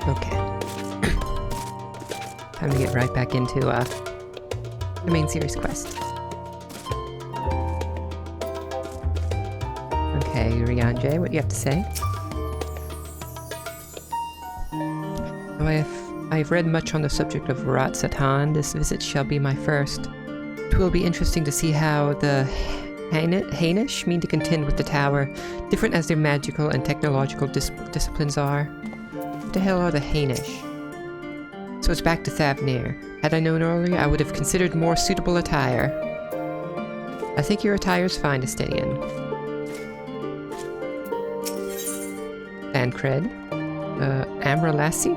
Okay. Time to get right back into the main series quest. Okay, Ryanje, what do you have to say? So I've read much on the subject of Rat Satan. This visit shall be my first. It will be interesting to see how the Hainish mean to contend with the tower, different as their magical and technological disciplines are. What the hell are the Hainish? So it's back to Thavnir. Had I known earlier, I would have considered more suitable attire. I think your attire's fine to stay in. Bancred. Amra Lassie?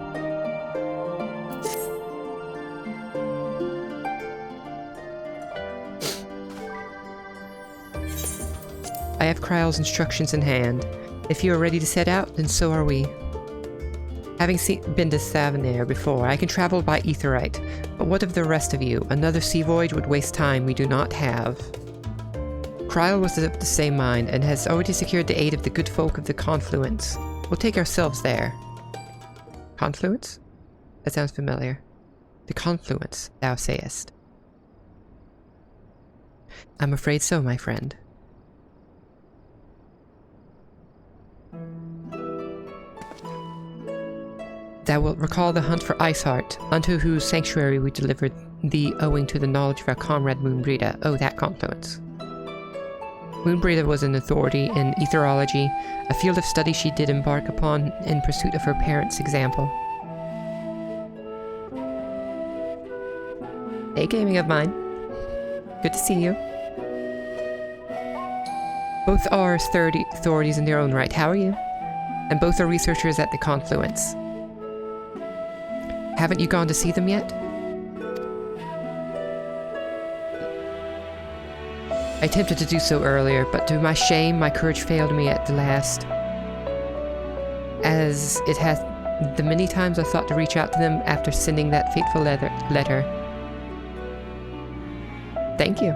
I have Kryle's instructions in hand. If you are ready to set out, then so are we. Having been to Thavnir before, I can travel by Aetheryte, but what of the rest of you? Another sea voyage would waste time we do not have. Kryle was of the same mind, and has already secured the aid of the good folk of the Confluence. We'll take ourselves there. Confluence? That sounds familiar. The Confluence, thou sayest. I'm afraid so, my friend. Thou wilt recall the hunt for Iceheart, unto whose sanctuary we delivered thee owing to the knowledge of our comrade Moonbrita. Oh, that confluence. Moonbrita was an authority in etherology, a field of study she did embark upon in pursuit of her parents' example. Hey, gaming of mine. Good to see you. Both are authorities in their own right. How are you? And both are researchers at the Confluence. Haven't you gone to see them yet? I attempted to do so earlier, but to my shame, my courage failed me at the last. As it hath the many times I thought to reach out to them after sending that fateful letter. Thank you.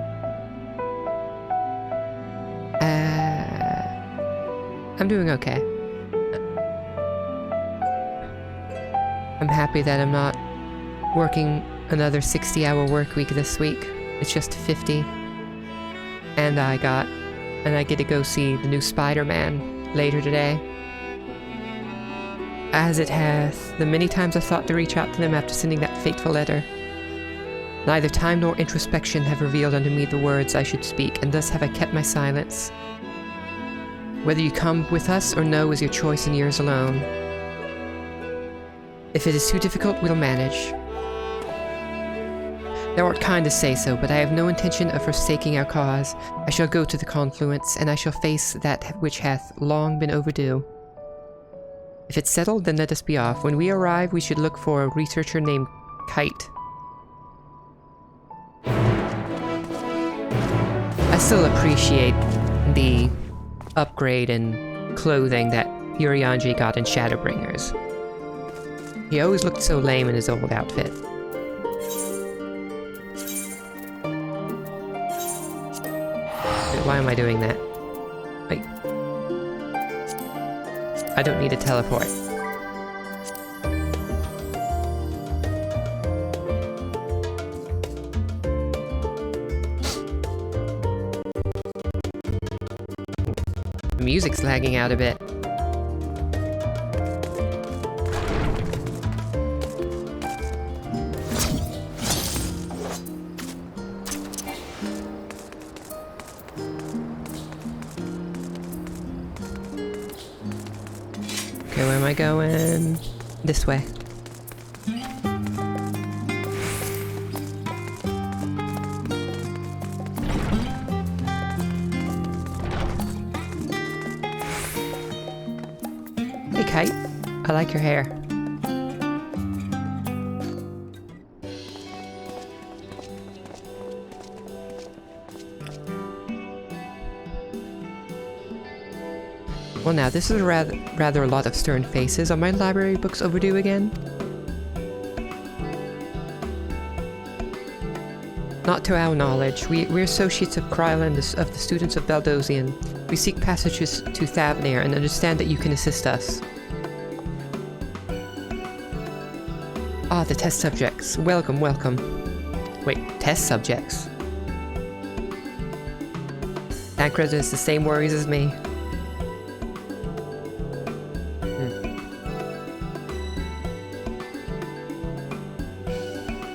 I'm doing okay. I'm happy that I'm not working another 60-hour work week this week. It's just 50. And I get to go see the new Spider-Man later today. As it hath the many times I thought to reach out to them after sending that fateful letter. Neither time nor introspection have revealed unto me the words I should speak, and thus have I kept my silence. Whether you come with us or no is your choice and yours alone. If it is too difficult, we'll manage. Thou art kind to say so, but I have no intention of forsaking our cause. I shall go to the Confluence, and I shall face that which hath long been overdue. If it's settled, then let us be off. When we arrive, we should look for a researcher named Kite. I still appreciate the upgrade in clothing that Urianji got in Shadowbringers. He always looked so lame in his old outfit. Wait, why am I doing that? Wait. I don't need a teleport. The music's lagging out a bit. Okay, where am I going? This way. Hey, Kite. I like your hair. Well now, this is rather a lot of stern faces. Are my library books overdue again? Not to our knowledge. We're associates of Kryle and of the students of Baldosian. We seek passages to Thavnir and understand that you can assist us. Ah, the test subjects. Welcome, welcome. Wait, test subjects? Tancred has the same worries as me.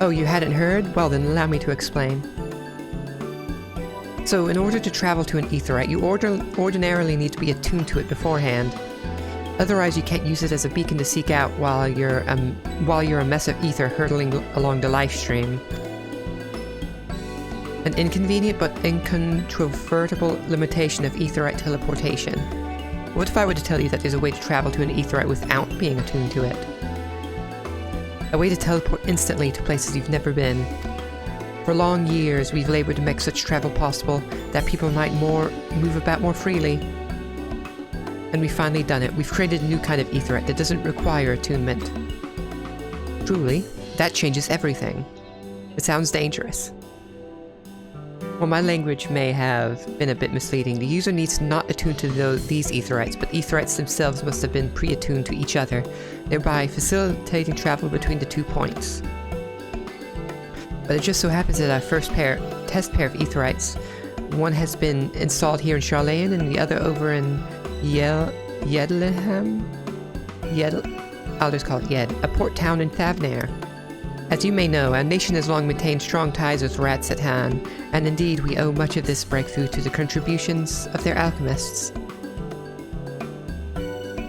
Oh, you hadn't heard? Well then, allow me to explain. So, in order to travel to an aetheryte, you ordinarily need to be attuned to it beforehand. Otherwise, you can't use it as a beacon to seek out while you're a mess of ether hurtling along the life stream. An inconvenient but incontrovertible limitation of aetheryte teleportation. What if I were to tell you that there's a way to travel to an aetheryte without being attuned to it? A way to teleport instantly to places you've never been. For long years, we've labored to make such travel possible that people might move about more freely. And we've finally done it. We've created a new kind of aetheryte that doesn't require attunement. Truly, that changes everything. It sounds dangerous. While my language may have been a bit misleading, the user needs not attune to these aetherytes, but aetherytes themselves must have been pre-attuned to each other, thereby facilitating travel between the 2 points. But it just so happens that our first test pair of aetherytes, one has been installed here in Charlayan and the other over in Yedleham? I'll just call it Yed, a port town in Thavnair. As you may know, our nation has long maintained strong ties with Ratsatan, and indeed we owe much of this breakthrough to the contributions of their alchemists.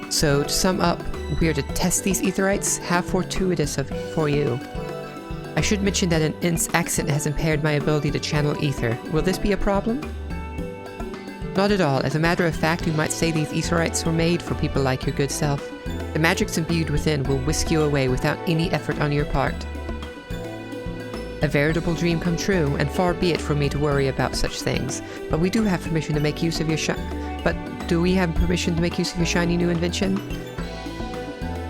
So, to sum up, we are to test these aetherytes. How fortuitous for you. I should mention that an accident has impaired my ability to channel ether. Will this be a problem? Not at all. As a matter of fact, you might say these aetherytes were made for people like your good self. The magics imbued within will whisk you away without any effort on your part. A veritable dream come true, and far be it from me to worry about such things. But we do have permission to make use of your do we have permission to make use of your shiny new invention?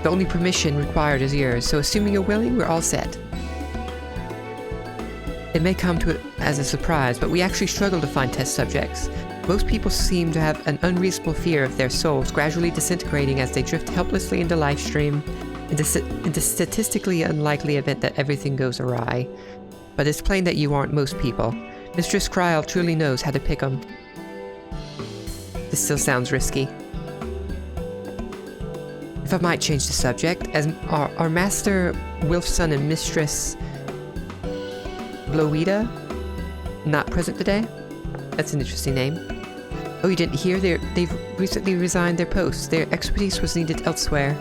The only permission required is yours, so assuming you're willing, we're all set. It may come to it as a surprise, but we actually struggle to find test subjects. Most people seem to have an unreasonable fear of their souls gradually disintegrating as they drift helplessly into life stream, in the statistically unlikely event that everything goes awry. But it's plain that you aren't most people. Mistress Kryl truly knows how to pick 'em. This still sounds risky. If I might change the subject, as our Master Wilfson and Mistress Blowita not present today? That's an interesting name. Oh, you didn't hear? They've recently resigned their posts. Their expertise was needed elsewhere.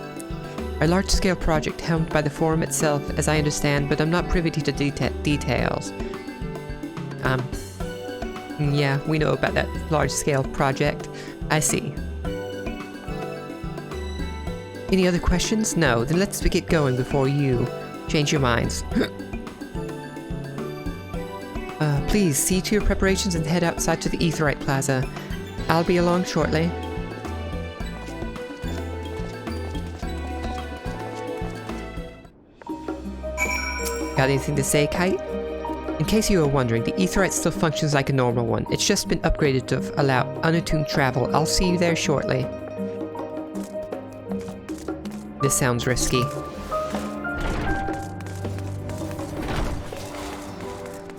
A large-scale project helmed by the Forum itself, as I understand, but I'm not privy to the details. Yeah, we know about that large-scale project. I see. Any other questions? No, then let's get going before you change your minds. Please, see to your preparations and head outside to the Aetheryte Plaza. I'll be along shortly. Got anything to say, Kite? In case you were wondering, the Aetheryte still functions like a normal one. It's just been upgraded to allow unattuned travel. I'll see you there shortly. This sounds risky.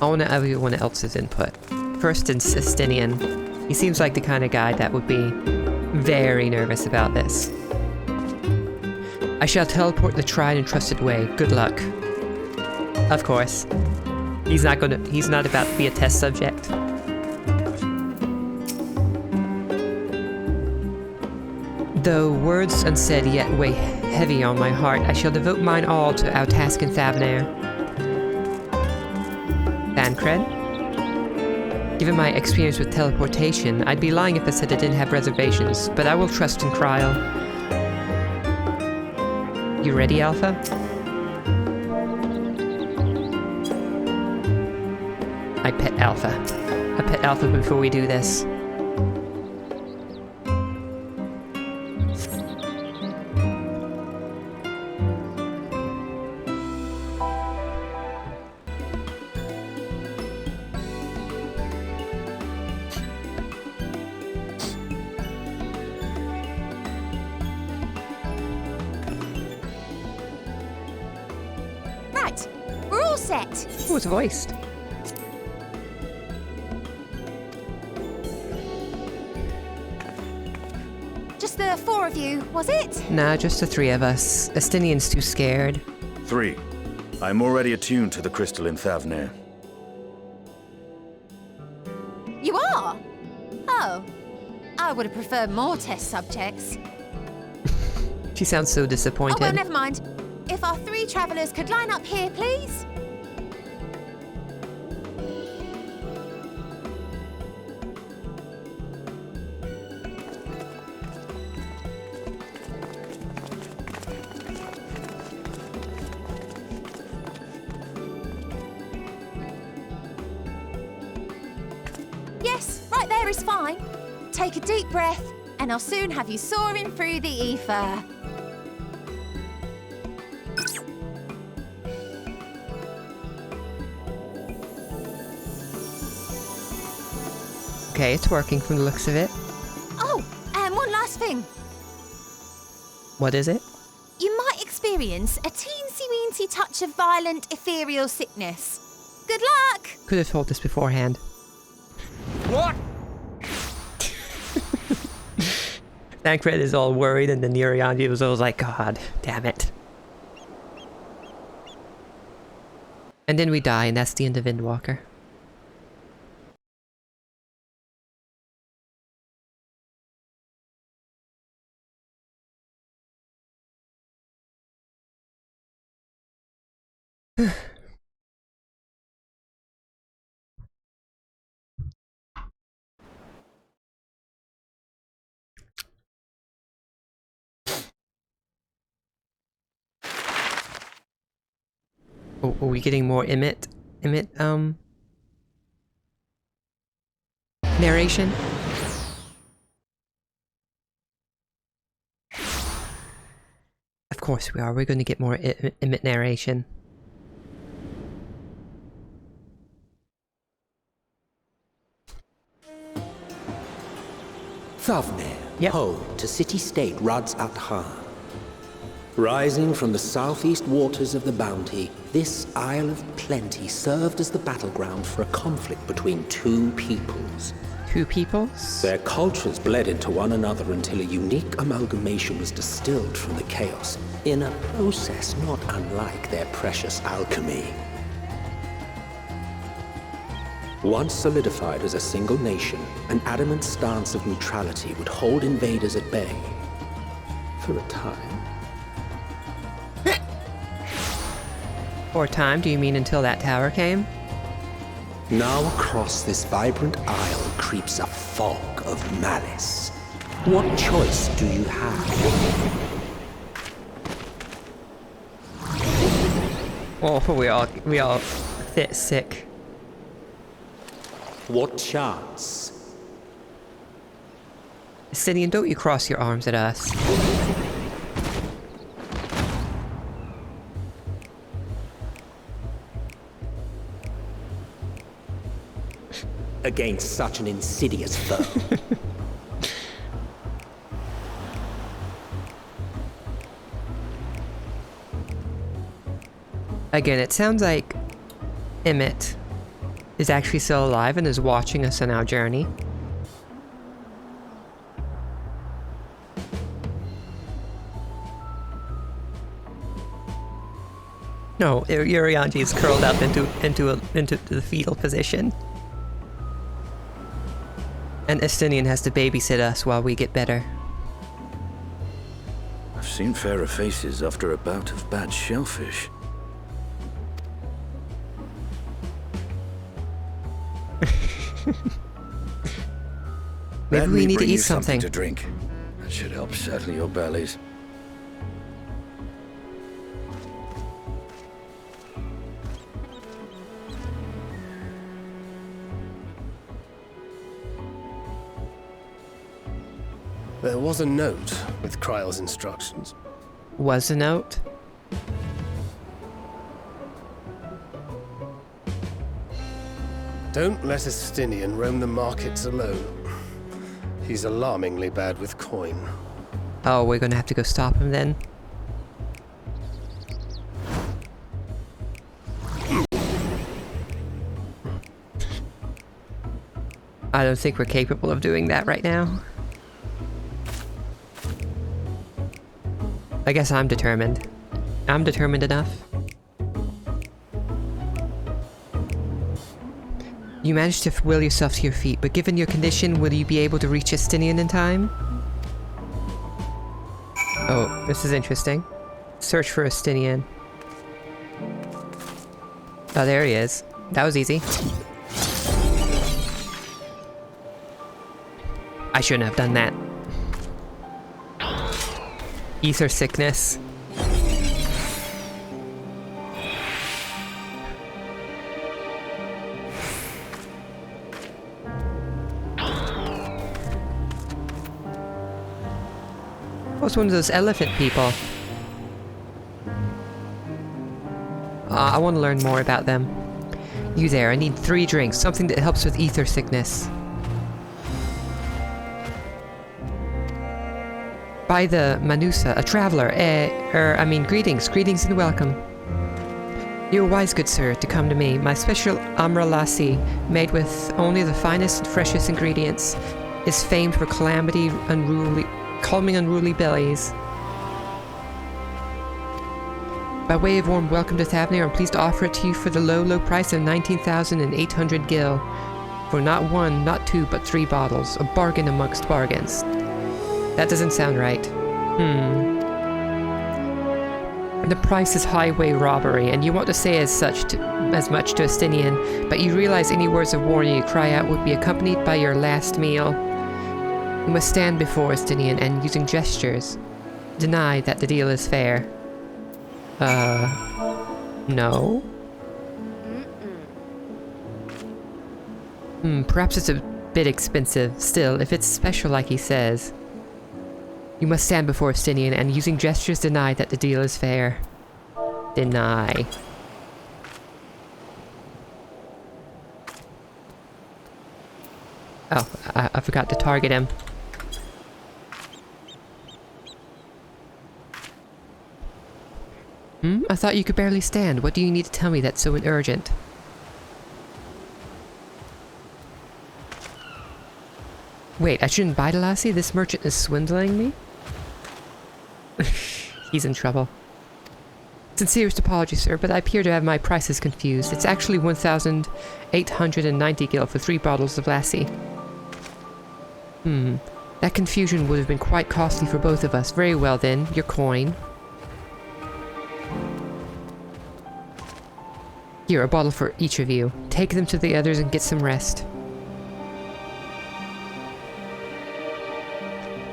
I want everyone else's input. First, in Sistinian. He seems like the kind of guy that would be very nervous about this. I shall teleport the tried and trusted way. Good luck. Of course. He's not about to be a test subject. Though words unsaid yet weigh heavy on my heart, I shall devote mine all to our task in Thavnair. Tancred? Given my experience with teleportation, I'd be lying if I said I didn't have reservations, but I will trust in Kryl. You ready, Alpha? I pet Alpha before we do this. set. Oh, it's voiced. Just the 4 of you, was it? Nah, just the 3 of us. Estinian's too scared. 3. I'm already attuned to the crystal in Thavnir. You are? Oh. I would have preferred more test subjects. She sounds so disappointed. Oh, well, never mind. If our 3 travellers could line up here, please. Yes, right there is fine. Take a deep breath, and I'll soon have you soaring through the ether. Okay, it's working from the looks of it. Oh, and one last thing. What is it? You might experience a teensy-weensy touch of violent ethereal sickness. Good luck! Could have told this beforehand. What? Thancred is all worried, and then Urianji was always like, God damn it. And then we die, and that's the end of Endwalker. Oh, are we getting more narration? Of course we are. We're going to get more Emmett narration. Thavnir, Yep. home to city-state Rads at Han. Rising from the southeast waters of the Bounty, this Isle of Plenty served as the battleground for a conflict between 2 peoples. 2 peoples? Their cultures bled into one another until a unique amalgamation was distilled from the chaos, in a process not unlike their precious alchemy. Once solidified as a single nation, an adamant stance of neutrality would hold invaders at bay. For a time. For time, do you mean until that tower came? Now across this vibrant isle creeps a fog of malice. What choice do you have? Oh, we all fit sick. What chance? Sidian, don't you cross your arms at us. Against such an insidious foe. Again, it sounds like Emmett is actually still alive and is watching us on our journey. No, Urianji is curled up into the fetal position. And Estinian has to babysit us while we get better. I've seen fairer faces after a bout of bad shellfish. Maybe we need to bring eat you something. to drink. That should help settle your bellies. There was a note with Kryle's instructions. Was a note? Don't let Estinian roam the markets alone. He's alarmingly bad with coin. Oh, we're gonna have to go stop him then? I don't think we're capable of doing that right now. I guess I'm determined. I'm determined enough. You managed to will yourself to your feet, but given your condition, will you be able to reach Estinian in time? Oh, this is interesting. Search for Estinian. Oh, there he is. That was easy. I shouldn't have done that. Ether sickness. What's one of those elephant people? I want to learn more about them. You there, I need 3 drinks, something that helps with ether sickness. By the Manusa, a traveler, greetings and welcome. You're wise, good sir, to come to me. My special Amra Lassi, made with only the finest and freshest ingredients, is famed for calming unruly bellies. By way of warm welcome to Thavnir, I'm pleased to offer it to you for the low price of 19,800 gil. For not 1, not 2, but 3 bottles. A bargain amongst bargains. That doesn't sound right. The price is highway robbery, and you want to say as much to Estinian, but you realize any words of warning you cry out would be accompanied by your last meal. You must stand before Estinian and, using gestures, deny that the deal is fair. No? Perhaps it's a bit expensive. Still, if it's special like he says. You must stand before Estinian and, using gestures, deny that the deal is fair. Deny. Oh, I forgot to target him. I thought you could barely stand. What do you need to tell me that's so urgent? Wait, I shouldn't buy the lassie? This merchant is swindling me? He's in trouble. Sincerest apologies, sir, but I appear to have my prices confused. It's actually 1,890 gil for 3 bottles of lassie. That confusion would have been quite costly for both of us. Very well then, your coin. Here, a bottle for each of you. Take them to the others and get some rest.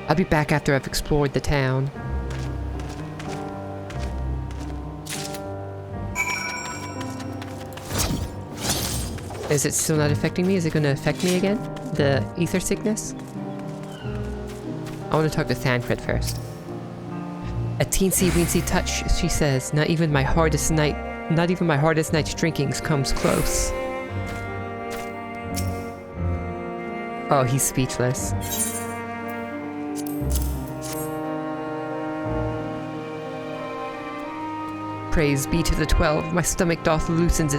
I'll be back after I've explored the town. Is it still not affecting me? Is it going to affect me again? The ether sickness? I want to talk to Thancred first. A teensy-weensy touch, she says. Not even my hardest night's drinkings comes close. Oh, he's speechless. Praise be to the 12. My stomach doth loosen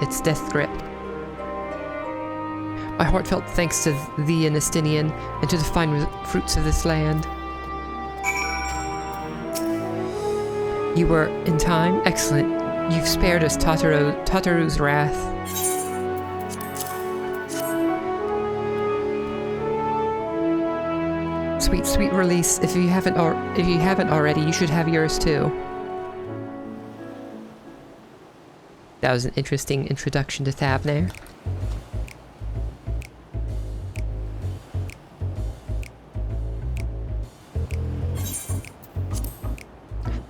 its death grip. My heartfelt thanks to thee and Estinian, and to the fine fruits of this land. You were in time? Excellent. You've spared us Tataru's wrath. Sweet release. If you haven't already, you should have yours too. That was an interesting introduction to Thavnir.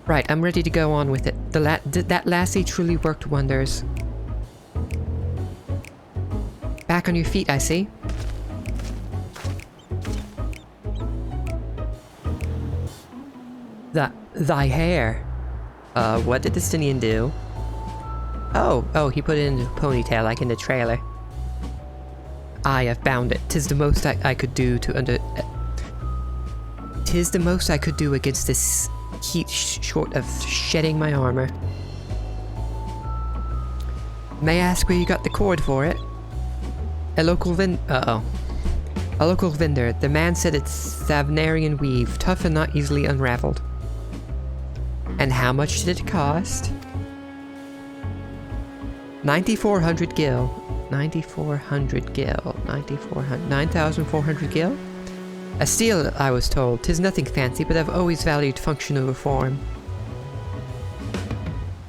Right, I'm ready to go on with it. That lassie truly worked wonders. Back on your feet, I see. Thy hair. What did Estinian do? Oh, he put it in a ponytail like in the trailer. I have bound it. 'Tis the most I could do Tis the most I could do against this heat short of shedding my armor. May I ask where you got the cord for it? A local vendor. The man said it's Savnarian weave, tough and not easily unraveled. And how much did it cost? 9,400 gil. 9,400 gil. 9,400 gil? A steal, I was told. 'Tis nothing fancy, but I've always valued function over form.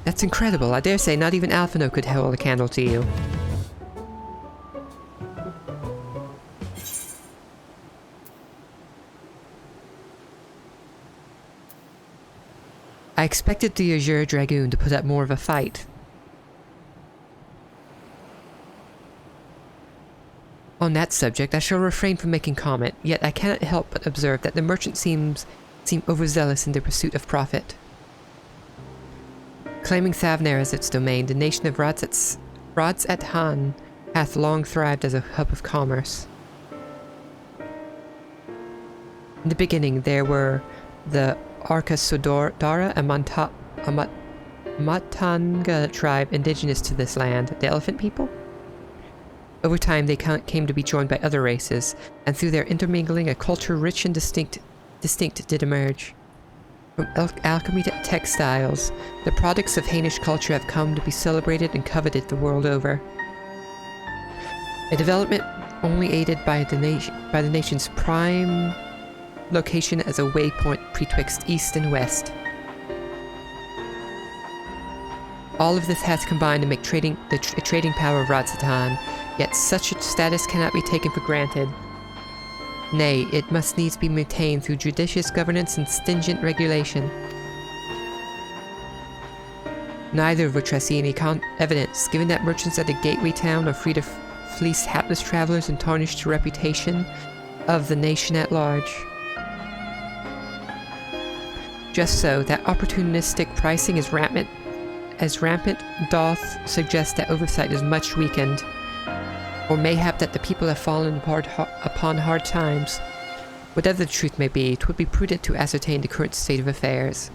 That's incredible. I dare say not even Alphino could hold a candle to you. I expected the Azure Dragoon to put up more of a fight. On that subject, I shall refrain from making comment, yet I cannot help but observe that the merchants seem overzealous in their pursuit of profit. Claiming Thavner as its domain, the nation of Radz-at-Han hath long thrived as a hub of commerce. In the beginning, there were the Arkasodara and Matanga tribe indigenous to this land, the elephant people. Over time, they came to be joined by other races, and through their intermingling, a culture rich and distinct did emerge. From alchemy to textiles, the products of Hainish culture have come to be celebrated and coveted the world over. A development only aided by the nation's prime location as a waypoint betwixt east and west. All of this has combined to make trading the trading power of Radz-at-Han, yet such a status cannot be taken for granted. Nay, it must needs be maintained through judicious governance and stringent regulation. Neither of which I see any evidence, given that merchants at the gateway town are free to fleece hapless travelers and tarnish the reputation of the nation at large. Just so, that opportunistic pricing is rampant doth suggest that oversight is much weakened, or mayhap that the people have fallen upon hard times. Whatever the truth may be, 'twould be prudent to ascertain the current state of affairs.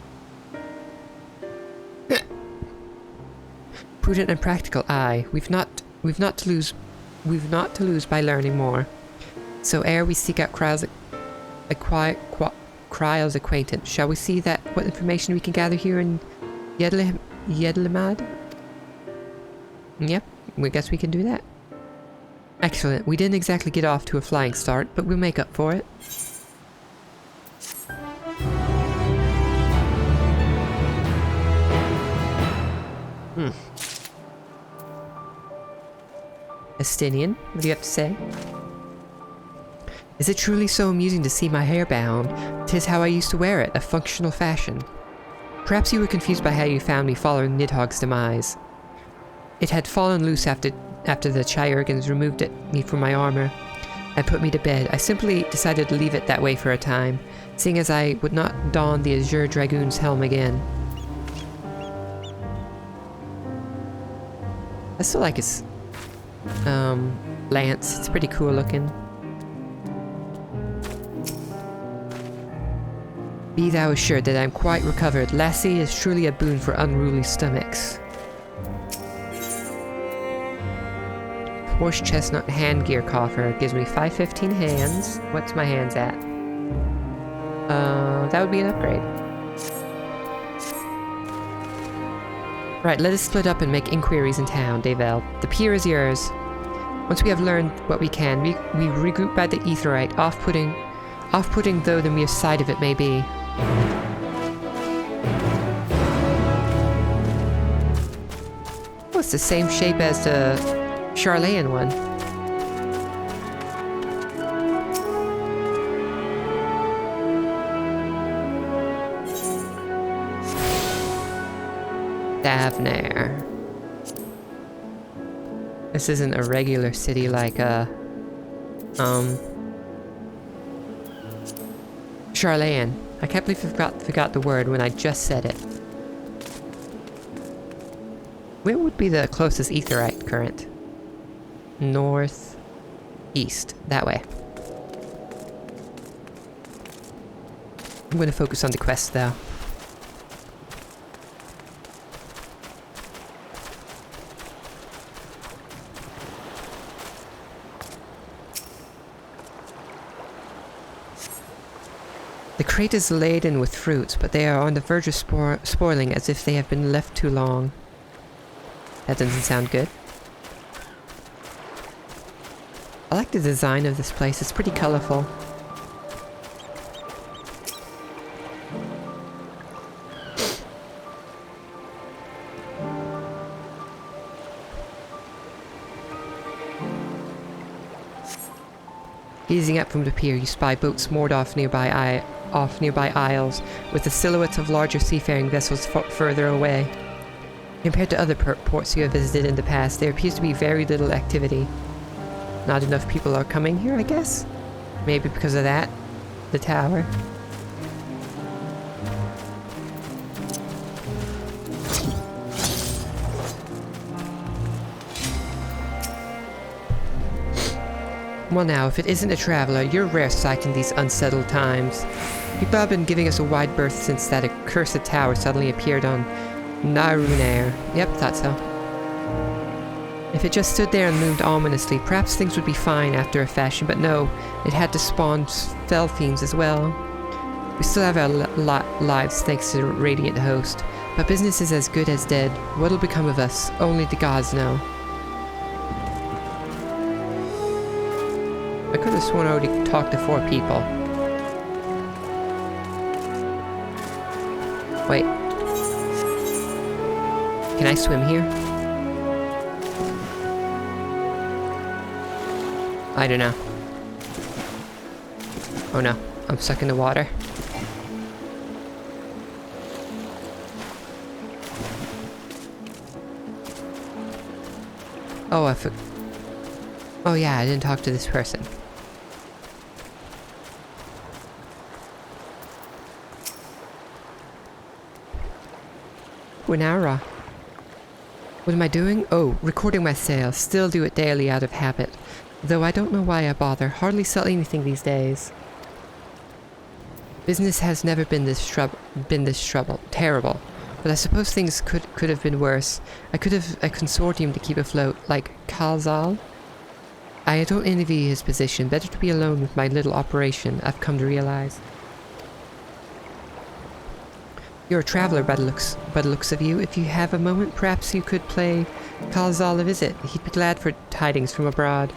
Prudent and practical, aye. We've not to lose by learning more. So ere we seek out Kryle's acquaintance, shall we see what information we can gather here in Yedlamad? Yep, I guess we can do that. Excellent. We didn't exactly get off to a flying start, but we'll make up for it. Estinian, what do you have to say? Is it truly so amusing to see my hair bound? 'Tis how I used to wear it, a functional fashion. Perhaps you were confused by how you found me following Nidhogg's demise. It had fallen loose after the Chayurgans removed me from my armor and put me to bed. I simply decided to leave it that way for a time, seeing as I would not don the Azure Dragoon's helm again. I still like his lance. It's pretty cool looking. Be thou assured that I am quite recovered. Lassie is truly a boon for unruly stomachs. Horse chestnut hand gear coffer gives me 515 hands. What's my hands at? That would be an upgrade. Right, let us split up and make inquiries in town, Davel. The pier is yours. Once we have learned what we can, we regroup by the Aetheryte, off-putting though the mere sight of it may be. Oh, it's the same shape as the Charlayan one. Thavner. This isn't a regular city like Charlayan. I can't believe I forgot the word when I just said it. Where would be the closest Aetheryte current? North, east, that way. I'm going to focus on the quest though. The crate is laden with fruits, but they are on the verge of spoiling as if they have been left too long. That doesn't sound good. I like the design of this place, it's pretty colorful. Gazing up from the pier, you spy boats moored off nearby isles, with the silhouettes of larger seafaring vessels further away. Compared to other ports you have visited in the past, there appears to be very little activity. Not enough people are coming here, I guess? Maybe because of that? The tower? Well now, if it isn't a traveler, you're a rare sight in these unsettled times. People have been giving us a wide berth since that accursed tower suddenly appeared on Narunair. Yep, thought so. If it just stood there and loomed ominously, perhaps things would be fine after a fashion, but no, it had to spawn fell fiends as well. We still have our lives thanks to the Radiant Host, but business is as good as dead. What'll become of us? Only the gods know. I could have sworn I already talked to 4 people. Wait. Can I swim here? I don't know. Oh no, I'm stuck in the water. Oh, oh yeah, I didn't talk to this person. Winara. What am I doing? Oh, recording my sales. Still do it daily out of habit. Though I don't know why I bother. Hardly sell anything these days. Business has never been this terrible. But I suppose things could have been worse. I could have a consortium to keep afloat, like Kalzal. I don't envy his position. Better to be alone with my little operation, I've come to realize. You're a traveler by the looks of you. If you have a moment, perhaps you could pay Kalzal a visit. He'd be glad for tidings from abroad.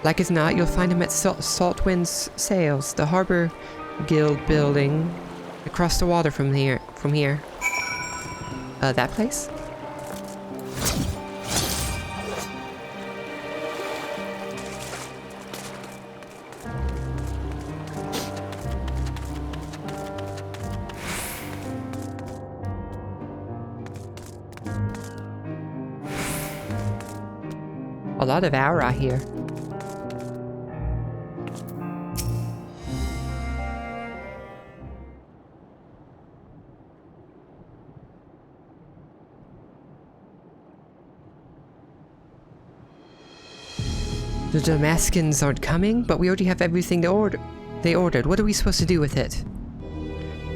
Like as not, you'll find him at Saltwind's Sails, the Harbor Guild building across the water from here. That place? A lot of aura here. The Damascans aren't coming, but we already have everything they ordered. What are we supposed to do with it?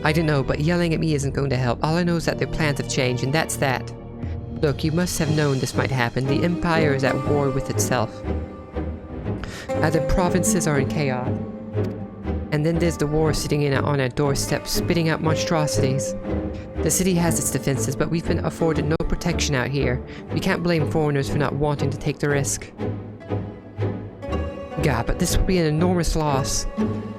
I don't know, but yelling at me isn't going to help. All I know is that their plans have changed, and that's that. Look, you must have known this might happen. The Empire is at war with itself. The provinces are in chaos. And then there's the war sitting on our doorstep, spitting out monstrosities. The city has its defenses, but we've been afforded no protection out here. We can't blame foreigners for not wanting to take the risk. God, but this would be an enormous loss.